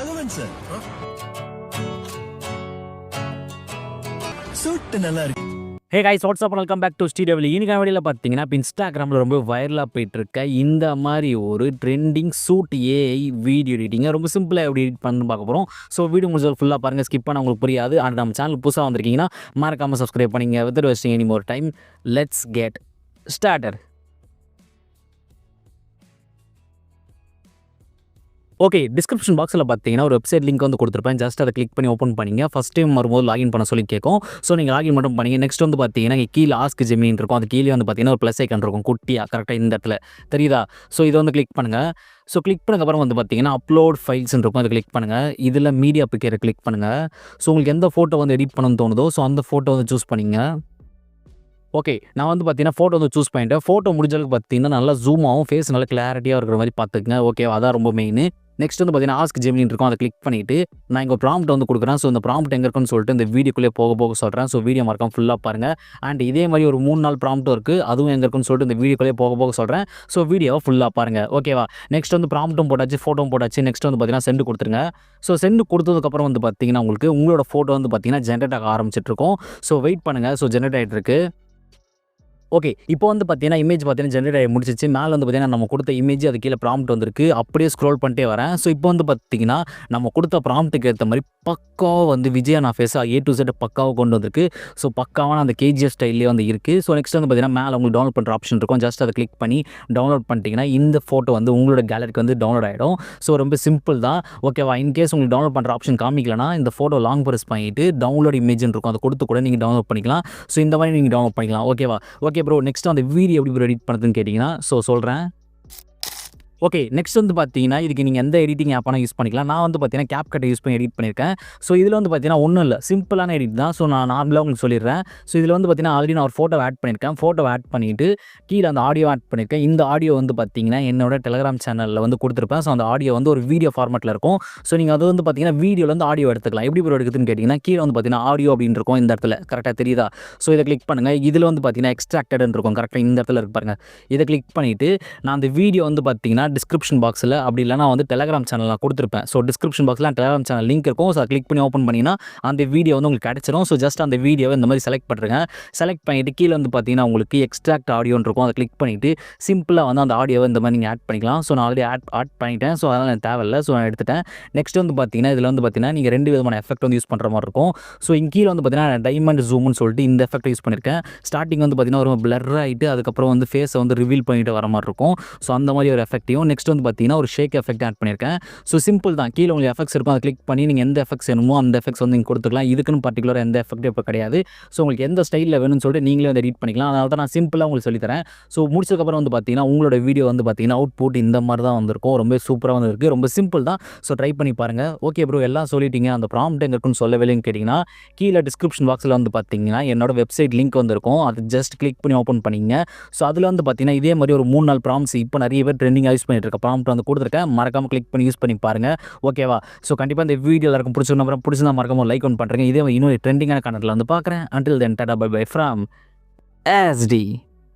Raghavan sir suit நல்லா இருக்கு. Hey guys, what's up welcome back to Sri Divil. இன்னைக்கு வீடியோவில் பார்த்தீங்கன்னா இப்போ இன்ஸ்டாகிராமில் ரொம்ப வைரலாக போயிட்டுருக்க இந்த மாதிரி ஒரு ட்ரெண்டிங் சூட் ஏஐ வீடியோ எடிட்டிங்கை ரொம்ப சிம்பிளாக எப்படி எடிட் பண்ணு பார்க்க போகிறோம். ஸோ வீடியோ முடிஞ்சது ஃபுல்லாக பாருங்கள், ஸ்கிப் பண்ண உங்களுக்கு புரியாது. அண்ட் நம்ம சேனல் புதுசாக வந்திருக்கீங்கன்னா மறக்காமல் சப்ஸ்கிரைப் பண்ணிங்க. With wasting any more time, let's get started. Okay, description பாக்ஸில் பார்த்தீங்கன்னா ஒரு வெப்சைட் லிங்க் வந்து கொடுத்துருப்பேன். ஜஸ்ட் அதை கிளிக் பண்ணி ஓப்பன் பண்ணிங்க. ஃபஸ்ட் டைம் வரும்போது லாகின் பண்ண சொல்லி கேட்கும். ஸோ நீங்கள் லாகின் மட்டும் பண்ணிங்க. நெக்ஸ்ட் வந்து பார்த்தீங்கன்னா கீழே ஆஸ்க் ஜெமினி இருக்கும். அது கீழே வந்து பார்த்தீங்கன்னா ஒரு ப்ளஸ் ஐக்கன் இருக்கும் குட்டியாக, கரெக்டாக இந்த இடத்துல தெரியுதா? ஸோ இதை வந்து கிளிக் பண்ணுங்கள். ஸோ கிளிக் பண்ணக்கப்புறம் வந்து பார்த்தீங்கன்னா அப்லோட் ஃபைல்ஸ் இருக்கும், அதை கிளிக் பண்ணுங்கள். இதில் மீடியா பிக்கரை கிளிக் பண்ணுங்கள். ஸோ உங்களுக்கு எந்த ஃபோட்டோ வந்து எடிட் பண்ணணும்னு தோணுதோ ஸோ அந்த ஃபோட்டோ வந்து சூஸ் பண்ணிங்க. ஓகே, நான் வந்து பார்த்தீங்கன்னா ஃபோட்டோ வந்து சூஸ் பண்ணிட்டேன். ஃபோட்டோ முடிஞ்சளவுக்கு பார்த்தீங்கன்னா நல்லா ஜூம் ஆகும், ஃபேஸ் நல்லா கிளாரிட்டியாக இருக்கிற மாதிரி பார்த்துக்குங்க. ஓகே, அதான் ரொம்ப மெயின். நெக்ஸ்ட் வந்து பார்த்தீங்கன்னா ஆஸ்க் ஜெமினி இருக்கும், அதை கிளிக் பண்ணிவிட்டு நான் இங்கே ப்ராம்ப்ட் வந்து கொடுக்குறேன். ஸோ இந்த ப்ராம்ப்ட் எங்கே இருக்குன்னு சொல்லிட்டு இந்த வீடியோக்குள்ளே போக சொல்கிறேன். ஸோ வீடியோ மறக்காம ஃபுல்லாக பாருங்கள். அண்ட் இதே மாதிரி ஒரு 3-4 ப்ராம்ப்ட்டும் இருக்குது, அதுவும் எங்கே இருக்குன்னு சொல்லிட்டு இந்த வீடியோக்குள்ளே போக சொல்கிறேன். ஸோ வீடியோவை ஃபுல்லாக பாருங்கள். ஓகேவா? நெக்ஸ்ட் வந்து ப்ராம்ப்ட்டும் போட்டாச்சு, ஃபோட்டோவும் போட்டாச்சு. நெக்ஸ்ட் வந்து பார்த்தீங்கன்னா சென்ட் கொடுத்துருங்க. ஸோ சென்ட் கொடுத்ததுக்கப்புறம் வந்து பார்த்தீங்கன்னா உங்களுக்கு உங்களோட ஃபோட்டோ வந்து பார்த்தீங்கன்னா ஜென்ரேட் ஆக ஆரம்பிச்சிட்ருக்கோம். ஸோ வெயிட் பண்ணுங்கள். ஸோ ஜென்ரேட் ஆகிட்டு இருக்கு. ஓகே, இப்போ வந்து பார்த்தீங்கன்னா இமேஜ் பார்த்தீங்கன்னா ஜென்ரேட் ஆகி முடிச்சிச்சு. மேலே வந்து பார்த்தீங்கன்னா நம்ம கொடுத்த இமேஜ் அது கீழே ப்ராம்ப்ட் வந்திருக்கு. அப்படியே ஸ்க்ரோல் பண்ணிட்டே வரேன். ஸோ இப்போ வந்து பார்த்தீங்கன்னா நம்ம கொடுத்த ப்ராம்ப்ட்டுக்கு ஏற்ற மாதிரி பக்காவாக வந்து விஜயா நான் ஃபேஸாக A to Z பக்காவாக கொண்டு வந்திருக்கு. ஸோ பக்காவான அந்த KGF ஸ்டைல்லே வந்து இருக்குது. ஸோ நெக்ஸ்ட் வந்து பார்த்தீங்கன்னா மேலே உங்களுக்கு டவுன்லோட் பண்ணுற ஆப்ஷன் இருக்கும். ஜஸ்ட் அதை கிளிக் பண்ணி டவுன்லோட் பண்ணிட்டீங்கன்னா இந்த ஃபோட்டோ வந்து உங்களோட கேலரிக்கு வந்து டவுன்லோட் ஆகிடும். ஸோ ரொம்ப சிம்பிள் தான். ஓகேவா? இன்கேஸ் உங்களுக்கு டவுன்லோட் பண்ணுற ஆப்ஷன் காமிக்கலனா இந்த ஃபோட்டோ லாங் ப்ரெஸ் பண்ணிவிட்டு டவுன்லோட் இமேஜ்னு இருக்கும், அதை கொடுத்து கூட நீங்கள் டவுன்லோட் பண்ணிக்கலாம். ஸோ இந்த மாதிரி நீங்கள் டவுன்லோட் பண்ணிக்கலாம். ஓகேவா? ஓகே ப்ரோ, நெக்ஸ்ட் அந்த வீடியோ எப்படி ப்ரோ எடிட் பண்ணுறதுன்னு கேட்டிங்கன்னா சொல்கிறேன். ஓகே, நெக்ஸ்ட் வந்து பார்த்தீங்கன்னா இதுக்கு நீங்கள் எந்த எடிட்டிங் ஆப்பான யூஸ் பண்ணிக்கலாம். நான் வந்து பார்த்தீங்கன்னா கேப்கட்டை யூஸ் பண்ணி எடிட் பண்ணியிருக்கேன். ஸோ இதில் வந்து பார்த்தீங்கன்னா ஒன்றும் இல்லை, சிம்பிளான எடிட் தான். ஸோ நான் நார்மலாக உங்களுக்கு சொல்லிடுறேன். ஸோ இதில் வந்து பார்த்தீங்கன்னா ஆல்ரெடி நான் ஒரு ஃபோட்டோ ஆட் பண்ணியிருக்கேன். ஃபோட்டோ ஆட் பண்ணிவிட்டு கீழே அந்த ஆடியோ ஆட் பண்ணியிருக்கேன். இந்த ஆடியோ வந்து பார்த்தீங்கன்னா என்னோட டெலிகிராம் சேனலில் வந்து கொடுத்துருப்பேன். ஸோ அந்த ஆடியோ வந்து ஒரு வீடியோ ஃபார்மேட்டில் இருக்கும். ஸோ நீங்கள் அது வந்து பார்த்தீங்கன்னா வீடியோவில் வந்து ஆடியோ எடுத்துக்கலாம். எப்படி ப்ரோ எடுக்குதுன்னு கேட்டிங்கன்னா கீழே வந்து பார்த்தீங்கன்னா ஆடியோ அப்படின்னு இருக்கும் இந்த இடத்துல, கரெக்டாக தெரியுதா? ஸோ இதை கிளிக் பண்ணுங்கள். இதில் வந்து பார்த்தீங்கன்னா எக்ஸ்ட்ராக்டட்னு இருக்கும், கரெக்டாக இந்த இடத்துல இருக்கு பாருங்கள். இதை கிளிக் பண்ணிவிட்டு நான் அந்த வீடியோ வந்து பார்த்தீங்கன்னா டிஸ்கிரிப்ஷன் பாக்ஸில் அப்படி இல்லைனா வந்து டெலிகிராம் சேனல் நான் கொடுத்துருப்பேன். ஸோ டிஸ்கிரிப்ஷன் பாக்ஸில் டெலிகிராம் சேனல் லிங்க் இருக்கும். ஸோ அதை கிளிக் பண்ணி ஓப்பன் பண்ணிங்கன்னா அந்த வீடியோ வந்து உங்களுக்கு கிடச்சிரும். ஸோ ஜஸ்ட் அந்த வீடியோவை இந்த மாதிரி செலக்ட் பண்ணுறேங்க. செலக்ட் பண்ணிவிட்டு கீழே வந்து பார்த்தீங்கன்னா உங்களுக்கு எக்ஸ்ட்ராக்ட் ஆடியோன்னு இருக்கும், அதை கிளிக் பண்ணிவிட்டு சிம்பிளாக வந்து அந்த ஆடியோவை இந்த மாதிரி நீங்கள் ஆட் பண்ணிக்கலாம். ஸோ நான் ஆல்ரெடி ஆட் பண்ணிட்டேன். ஸோ அதனால் எனக்கு தேவையில்லை. ஸோ நான் எடுத்துட்டேன். நெக்ஸ்ட் வந்து பார்த்தீங்கன்னா இதில் வந்து பார்த்தீங்கன்னா நீங்கள் 2 விதமான எஃபெக்ட் வந்து யூஸ் பண்ணுற மாதிரி இருக்கும். ஸோ இங்கே கீழே வந்து பார்த்தீங்கன்னா டைமண்ட் ஜூம்னு சொல்லிட்டு இந்த எஃபெக்ட் யூஸ் பண்ணியிருக்கேன். ஸ்டார்டிங் வந்து பார்த்தீங்கன்னா ஒரு பிளர் ஆகிட்டு அதுக்கப்புறம் வந்து ஃபேஸை வந்து ரிவீல் பண்ணிட்டு வர மாதிரி இருக்கும். ஸோ அந்த மாதிரி ஒரு எஃபெக்ட்டையும் நெக்ஸ்ட் வந்து பார்த்தீங்கன்னா ஒரு ஷேக் எஃபெக்ட் ஆட் பண்ணியிருக்கேன். ஸோ சிம்பிள் தான். கீழே உங்களுக்கு எஃபெக்ட்ஸ் இருக்கும், அதை கிளிக் பண்ணி நீங்கள் எந்த எஃபெக்ட்ஸ் வேணுமோ அந்த எஃபெக்ட்ஸ் வந்து நீங்கள் கொடுத்துக்கலாம். இதுக்குன்னு பர்டிகுலர் எந்த எஃபெக்ட்டும் இப்போ கிடையாது. ஸோ உங்களுக்கு எந்த ஸ்டைலில் வேணும்னு சொல்லிட்டு நீங்களே வந்து எடிட் பண்ணிக்கலாம். அதனால தான் நான் சிம்பிளாக உங்களுக்கு சொல்லித்தரேன். ஸோ முடிச்சதுக்கப்புறம் வந்து பார்த்தீங்கன்னா உங்களோட வீடியோ வந்து பார்த்தீங்கன்னா அவுட்புட் இந்த மாதிரி தான் வந்திருக்கும். ரொம்ப சூப்பராக வந்து இருக்குது. ரொம்ப சிம்பிள் தான். ஸோ ட்ரை பண்ணி பாருங்கள். ஓகே ப்ரோ, எல்லாம் சொல்லிட்டீங்க. அந்த ப்ராம்ப்ட் எங்கே இருக்குன்னு சொல்லவே இல்லைன்னு கேட்டிங்கன்னா கீழே டிஸ்கிரிப்ஷன் பாக்ஸில் வந்து பார்த்தீங்கன்னா என்னோட வெப்சைட் லிங்க் வந்திருக்கும். அது ஜஸ்ட் கிளிக் பண்ணி ஓப்பன் பண்ணிங்க. ஸோ அதில் வந்து பார்த்தீங்கன்னா இதே மாதிரி ஒரு 3-4 ப்ராம்ப்ட்ஸ் இப்போ நிறைய பேர் ட்ரெண்டிங்காக யூஸ் பண்ணிட்டு இருக்க ப்ராம்ப்ட் வந்து கொடுத்துருக்கேன். மறக்காமல் கிளிக் பண்ணி யூஸ் பண்ணி பாருங்கள். ஓகேவா? ஸோ கண்டிப்பாக இந்த வீடியோ எல்லாருக்கும் பிடிச்சிருந்தா மறக்காம லைக் ஒன் பண்ணுறேங்க. இதே இன்னொரு ட்ரெண்டிங்கான கண்டென்ட்ல வந்து பார்க்குறேன். Until then, tata bye bye from SD.